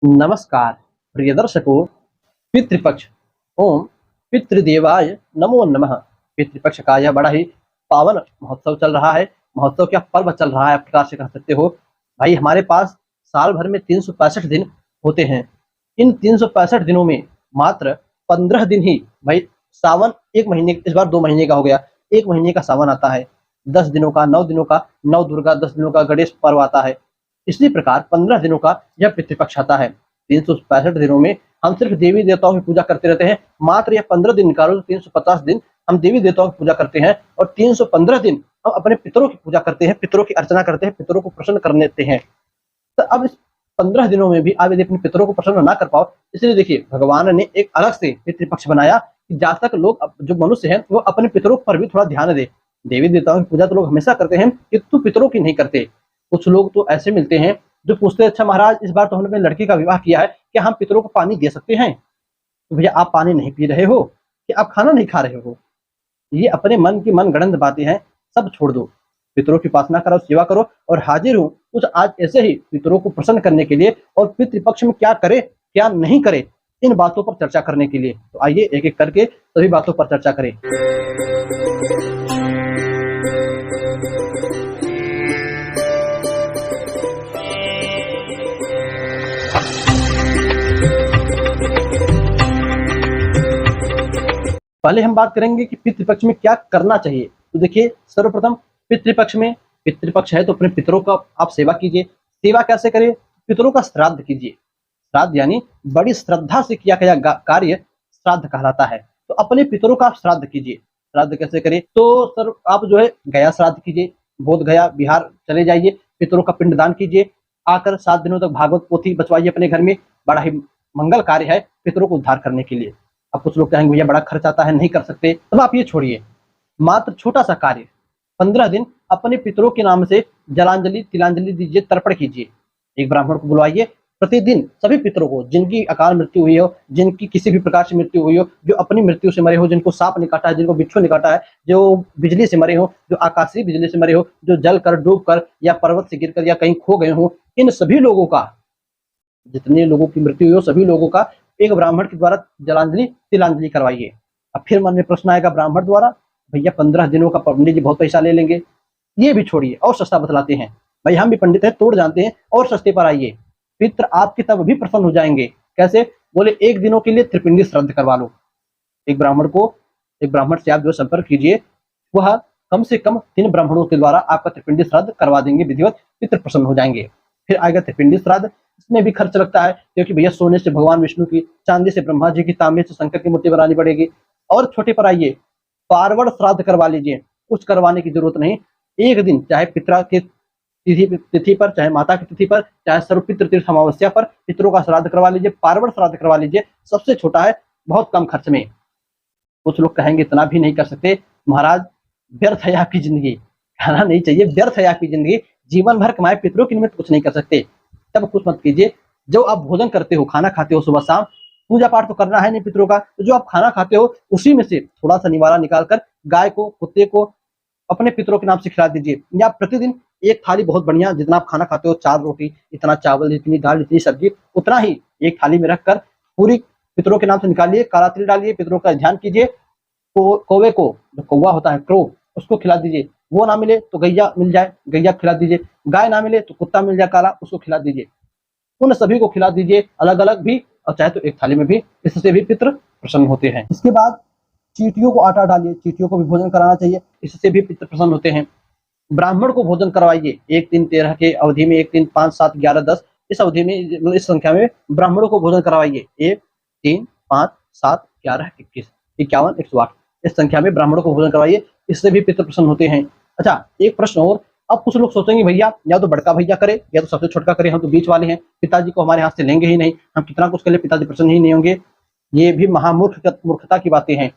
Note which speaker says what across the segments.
Speaker 1: नमस्कार प्रिय दर्शकों। पितृपक्ष ओम पितृदेवाय नमो नमः। पितृपक्ष का यह बड़ा ही पावन महोत्सव चल रहा है। महोत्सव क्या पर्व चल रहा है, आप प्रकार से कह सकते हो। भाई हमारे पास साल भर में 365 दिन होते हैं। इन 365 दिनों में मात्र 15 दिन ही भाई सावन, एक महीने, इस बार 2 महीने का हो गया, 1 महीने का सावन आता है। 10 दिनों का, 9 दिनों का नव दुर्गा, 10 दिनों का गणेश पर्व आता है। इसी प्रकार 15 दिनों का यह पितृपक्ष आता है। 365 दिनों में हम सिर्फ देवी देवताओं की पूजा करते रहते हैं। मात्र यह 15 दिन निकालो तो 350 दिन हम देवी देवताओं की पूजा करते हैं और 315 दिन हम अपने पितरों की पूजा करते हैं, पितरों की अर्चना करते हैं, पितरों को प्रसन्न करने देते हैं। तो अब इस 15 दिनों में भी आप यदि अपने पितरों को प्रसन्न ना कर पाओ, इसलिए देखिए भगवान ने एक अलग से पितृपक्ष बनाया कि जहाँ तक लोग, जो मनुष्य हैं, वो अपने पितरों पर भी थोड़ा ध्यान दे। देवी देवताओं की पूजा तो लोग हमेशा करते हैं, किंतु पितरों की नहीं करते। कुछ लोग तो ऐसे मिलते हैं जो पूछते हैं, अच्छा महाराज इस बार तो हमने अपनी लड़की का विवाह किया है, क्या हम पितरों को पानी दे सकते हैं? तो भैया आप पानी नहीं पी रहे हो कि आप खाना नहीं खा रहे हो? ये अपने मन की मनगढ़ंत बातें हैं, सब छोड़ दो। पितरों की उपासना करो, सेवा करो और हाजिर हूँ कुछ आज ऐसे ही पितरों को प्रसन्न करने के लिए और पितृपक्ष में क्या करे क्या नहीं करे, इन बातों पर चर्चा करने के लिए। तो आइए एक एक करके सभी बातों पर चर्चा करें। पहले हम बात करेंगे कि पितृपक्ष में क्या करना चाहिए। तो देखिए, सर्वप्रथम पितृपक्ष में, पितृपक्ष है तो अपने पितरों का आप सेवा कीजिए। सेवा कैसे करें? पितरों का श्राद्ध कीजिए। श्राद्ध यानी बड़ी श्रद्धा से किया गया कार्य श्राद्ध कहलाता है। तो अपने पितरों का श्राद्ध कीजिए। श्राद्ध कैसे करें? तो सर आप जो है गया श्राद्ध कीजिए, बोध गया बिहार चले जाइए, पितरों का पिंडदान कीजिए। आकर 7 दिनों तक भागवत पोथी बचवाइए अपने घर में। बड़ा ही मंगल कार्य है पितरों को उद्धार करने के लिए। अब कुछ लोग कहेंगे भैया बड़ा खर्च आता है, नहीं कर सकते, तब आप ये छोड़िए। मात्र छोटा सा कार्य, 15 दिन अपने पितरों के नाम से जलांजलि तिलांजलि दीजिए, तर्पण कीजिए। एक ब्राह्मण को बुलवाइए, प्रतिदिन सभी पितरों को, जिनकी अकाल मृत्यु हुई हो, जिनकी किसी भी प्रकार से मृत्यु हुई हो, जो अपनी मृत्यु से मरे हो, जिनको सांप ने काटा है, जिनको बिच्छू ने काटा है, जो बिजली से मरे हो, जो आकाशीय बिजली से मरे हो, जो जल कर, डूब कर या पर्वत से गिरकर या कहीं खो गए हो, इन सभी लोगों का, जितने लोगों की मृत्यु हुई हो सभी लोगों का एक ब्राह्मण के द्वारा जलांजलि तिलांजलि करवाइए। अब फिर मन में प्रश्न आएगा ब्राह्मण द्वारा, भैया 15 दिनों का पंडित जी बहुत पैसा ले लेंगे। ये भी छोड़िए और सस्ता बतलाते हैं। भाई हम भी पंडित हैं, तोड़ जानते हैं, और सस्ते पर आइए। पितर आपके तब भी प्रसन्न हो जाएंगे। कैसे? बोले 1 दिनों के लिए त्रिपिंडी श्राद्ध करवा लो। एक ब्राह्मण से आप जो संपर्क कीजिए, वह कम से कम 3 ब्राह्मणों के द्वारा आपका त्रिपिंडी श्राद्ध करवा देंगे विधिवत। पितर प्रसन्न हो जाएंगे। फिर आएगा त्रिपिंडी श्राद्ध। इसमें भी खर्च लगता है, क्योंकि भैया सोने से भगवान विष्णु की, चांदी से ब्रह्मा जी की, तांबे से शंकर की मूर्ति बनानी पड़ेगी। और छोटे पर आइए, पार्वण श्राद्ध करवा लीजिए। कुछ करवाने की जरूरत नहीं। 1 दिन, चाहे पितरा की तिथि पर, चाहे माता की तिथि पर, चाहे सर्वपितृ तीर्थ अमावस्या पर पितरों का श्राद्ध करवा लीजिए, पार्वण श्राद्ध करवा लीजिए। सबसे छोटा है, बहुत कम खर्च में। कुछ लोग कहेंगे इतना भी नहीं कर सकते महाराज, व्यर्थ है आपकी जिंदगी। कहना नहीं चाहिए, व्यर्थ है आपकी जिंदगी। जीवन भर कमाए पितरों के निमित्त कुछ नहीं कर सकते, तब कुछ मत कीजिए। जो आप भोजन करते हो, खाना खाते हो सुबह शाम, पूजा पाठ तो करना है नहीं पितरों का, तो जो आप खाना खाते हो उसी में से थोड़ा सा निवाला निकालकर गाय को, कुत्ते को अपने पितरों के नाम से खिला दीजिए। या प्रतिदिन एक थाली बहुत बढ़िया, जितना आप खाना खाते हो, 4 रोटी, इतना चावल, इतनी दाल, इतनी सब्जी, उतना ही एक थाली में रखकर पूरी पितरों के नाम से निकालिए। काला तिल डालिए, पितरों का ध्यान कीजिए। कौवे को, जो कौवा होता है क्रो, उसको खिला दीजिए। वो ना मिले तो गैया मिल जाए, गैया खिला दीजिए। गाय ना मिले तो कुत्ता मिल जाए काला, उसको खिला दीजिए। उन सभी को खिला दीजिए, अलग अलग भी, और चाहे तो एक थाली में भी। इससे भी पितृ प्रसन्न होते हैं। इसके बाद चींटियों को आटा डालिए, चींटियों को भी भोजन कराना चाहिए, इससे भी पितृ प्रसन्न होते हैं। ब्राह्मण को भोजन करवाइए। 1 3 13 के अवधि में, 1 3 5 7 11 10, इस अवधि में, इस संख्या में ब्राह्मणों को भोजन करवाइए। 1 3 5 7 11 21 51 108, इस संख्या में ब्राह्मणों को भोजन करवाइए, इससे भी पितृ प्रसन्न होते हैं। अच्छा, एक प्रश्न और। अब कुछ लोग सोचेंगे भैया या तो बड़का भैया करे या तो सबसे छोटका करे, हम तो बीच वाले हैं, पिताजी को हमारे हाथ से लेंगे ही नहीं, हम कितना कुछ कर ले पिताजी प्रसन्न ही नहीं होंगे। ये भी मूर्खता की बातें हैं।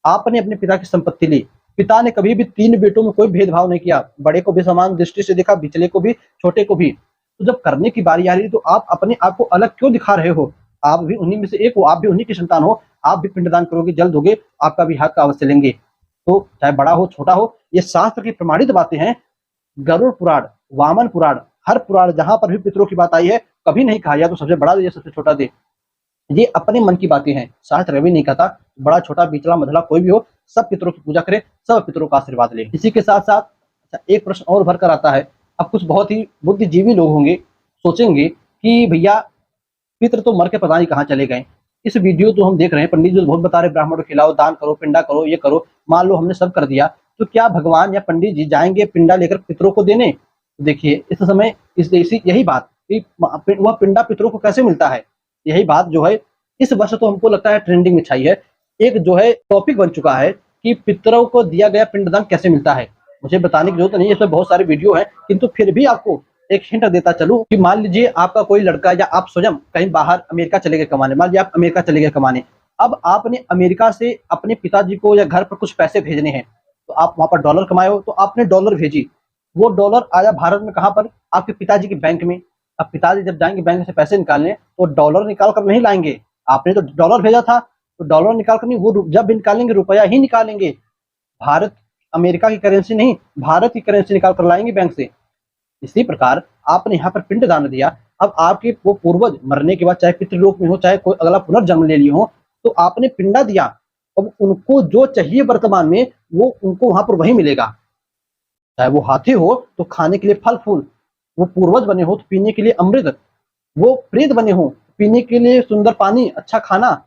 Speaker 1: आपने अपने पिता की संपत्ति ली, पिता ने कभी भी 3 बेटों में कोई भेदभाव नहीं किया, बड़े को भी समान दृष्टि से देखा, बिचले को भी, छोटे को भी। तो जब करने की बारी आ रही तो आप अपने आप को अलग क्यों दिखा रहे हो? आप भी उन्हीं में से एक हो, आप भी उन्हीं की संतान हो, आप भी पिंडदान करोगे, जल दोगे, आपका भी हाथ का अवश्य लेंगे। तो चाहे बड़ा हो छोटा हो, ये शास्त्र की प्रमाणित बातें हैं। गरुड़ पुराण, वामन पुराण, हर पुराण जहां पर भी पितरों की बात आई है, कभी नहीं कहा या तो सबसे बड़ा दे या सबसे छोटा दे। ये अपने मन की बातें हैं। शास्त्र कभी नहीं कहता बड़ा छोटा बिचला मझला कोई भी हो, सब पितरों की पूजा करे, सब पितरों का आशीर्वाद ले। इसी के साथ साथ अच्छा एक प्रश्न और भर कर आता है। अब कुछ बहुत ही बुद्धिजीवी लोग होंगे, सोचेंगे कि भैया पितृ तो मर के पता नहीं कहाँ चले गए। इस वीडियो तो हम देख रहे हैं, पंडित जी तो बहुत बता रहे ब्राह्मण को खिलाओ, दान करो, पिंडा करो, ये करो। मान लो हमने सब कर दिया, तो क्या भगवान या पंडित जी जाएंगे पिंडा लेकर पितरों को देने? तो देखिए इस समय यही बात कि वह पिंडा पितरों को कैसे मिलता है, यही बात जो है इस वर्ष तो हमको लगता है ट्रेंडिंग में छाई है। एक जो है टॉपिक बन चुका है कि पितरों को दिया गया पिंडदान कैसे मिलता है। मुझे बताने की जरूरत नहीं है, इसमें बहुत सारे वीडियो हैं, किंतु फिर भी आपको एक हिंट देता चलूं कि मान लीजिए आपका कोई लड़का या आप स्वयं कहीं बाहर अमेरिका चले गए कमाने, मान लीजिए आप अमेरिका चले गए कमाने। अब आपने अमेरिका से अपने पिताजी को या घर पर कुछ पैसे भेजने हैं, तो आप वहां पर डॉलर कमाए हो, तो आपने डॉलर भेजी। वो डॉलर आया भारत में कहां पर? आपके पिताजी के बैंक में। अब पिताजी जब जाएंगे बैंक से पैसे निकालने, तो डॉलर निकाल कर नहीं लाएंगे। आपने तो डॉलर भेजा था, तो डॉलर निकाल कर नहीं, वो जब भी निकालेंगे रुपया ही निकालेंगे। भारत अमेरिका की करेंसी नहीं, भारत की करेंसी निकाल कर लाएंगे बैंक से। इसी प्रकार आपने यहाँ पर पिंड दान दिया। अब आपके वो पूर्वज मरने के बाद चाहे पितृलोक में हो, चाहे कोई अगला पुनर्जन्म ले लिए हो, तो आपने पिंडा दिया। अब उनको जो चाहिए वर्तमान में, वो उनको वहां पर वही मिलेगा। चाहे वो हाथी हो तो खाने के लिए फल फूल, वो पूर्वज बने हो तो पीने के लिए अमृत, वो प्रेत बने हो पीने के लिए सुंदर पानी, अच्छा खाना,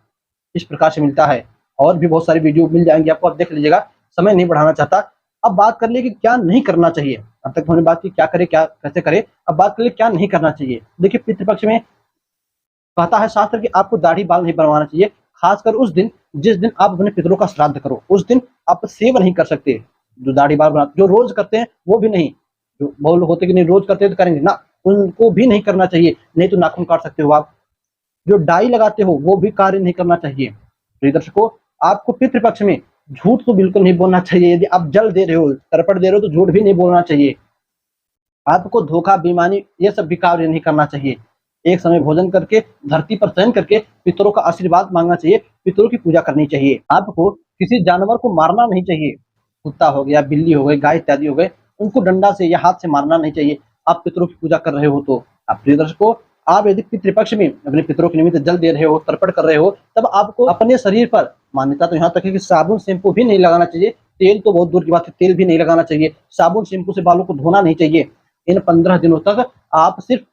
Speaker 1: इस प्रकार से मिलता है। और भी बहुत सारी वीडियो मिल जाएंगी आपको, आप देख लीजिएगा, समय नहीं बढ़ाना चाहता। अब बात कर ले कि क्या नहीं करना चाहिए। अब तक हमने बात की क्या करे, क्या कैसे करे, अब बात कर ले क्या नहीं करना चाहिए। देखिए पितृपक्ष में कहता है शास्त्र कि आपको दाढ़ी बाल नहीं बनवाना चाहिए, खासकर उस दिन जिस दिन आप अपने पितरों का श्राद्ध करो, उस दिन आप सेव नहीं कर सकते। जो दाढ़ी बाल बनाते जो रोज करते हैं वो भी नहीं, जो बहुत लोग होते कि नहीं रोज करते तो करेंगे ना, उनको भी नहीं करना चाहिए। नहीं तो नाखून काट सकते हो आप। जो डाई लगाते हो वो भी कार्य नहीं करना चाहिए। प्रिय दर्शकों, आपको पितृपक्ष में झूठ तो बिल्कुल नहीं बोलना चाहिए। यदि आप जल दे रहे हो, तर्पण दे रहे हो, तो झूठ भी नहीं बोलना चाहिए। आपको धोखा बेईमानी ये सब भी कार्य नहीं करना चाहिए। एक समय भोजन करके धरती पर शयन करके पितरों का आशीर्वाद मांगना चाहिए, पितरों की पूजा करनी चाहिए। आपको किसी जानवर को मारना नहीं चाहिए। कुत्ता हो गया, बिल्ली हो गई, गाय इत्यादि हो गए, उनको डंडा से या हाथ से मारना नहीं चाहिए। आप पितरों की पूजा कर रहे हो तो। आप प्रिय दर्शकों, आप यदि पितृपक्ष में अपने पितरों के निमित्त जल दे रहे हो, तर्पण कर रहे हो, तब आपको अपने शरीर पर, मान्यता तो यहाँ तक है कि साबुन शैम्पू भी नहीं लगाना चाहिए। तेल तो बहुत दूर की बात है, तेल भी नहीं लगाना चाहिए। साबुन शैम्पू से बालों को धोना नहीं चाहिए। इन 15 दिनों तक आप सिर्फ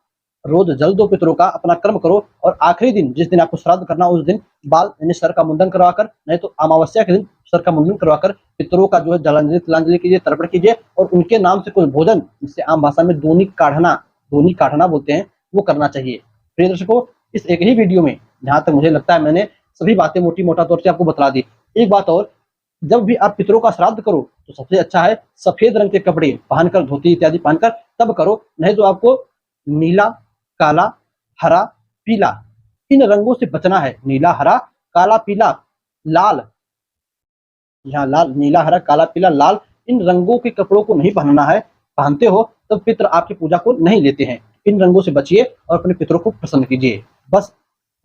Speaker 1: रोज जल दो पितरों का, अपना कर्म करो, और आखिरी दिन जिस दिन आपको श्राद्ध करना, उस दिन बाल यानी सर का मुंडन करवाकर, नहीं तो अमावस्या के दिन सर का मुंडन करवाकर पितरों का जो है जलांजलि तिलांजलि कीजिए, तर्पण कीजिए, और उनके नाम से कुछ भोजन, जिससे आम भाषा में दोनी काढ़ना बोलते हैं, वो करना चाहिए। प्रिय दर्शकों, इस एक ही वीडियो में जहां तक मुझे लगता है मैंने सभी बातें मोटी मोटा तौर से आपको बता दी। एक बात और, जब भी आप पितरों का श्राद्ध करो तो सबसे अच्छा है सफेद रंग के कपड़े पहनकर, धोती इत्यादि पहनकर तब करो। नहीं तो आपको नीला, काला, हरा, पीला, इन रंगों से बचना है। नीला, हरा, काला, पीला, लाल, यहाँ लाल, नीला, हरा, काला, पीला, लाल, इन रंगों के कपड़ों को नहीं पहनना है। पहनते हो तो पितर आपकी पूजा को नहीं लेते हैं। इन रंगों से बचिए और अपने पितरों को प्रसन्न कीजिए। बस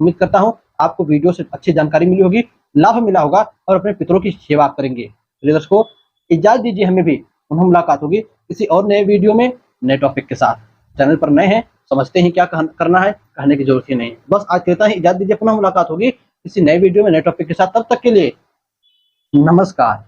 Speaker 1: उम्मीद करता हूँ आपको वीडियो से अच्छी जानकारी मिली होगी, लाभ मिला होगा, और अपने पितरों की सेवा आप करेंगे। प्रिय दर्शकों, इजाजत दीजिए, हमें भी पुनः मुलाकात होगी किसी और नए वीडियो में, नए टॉपिक के साथ। चैनल पर नए हैं, समझते हैं क्या करना है, कहने की जरूरत ही नहीं। बस आज कहता है इजाजत दीजिए, पुनः मुलाकात होगी किसी नए वीडियो में, नए टॉपिक के साथ। तब तक के लिए नमस्कार।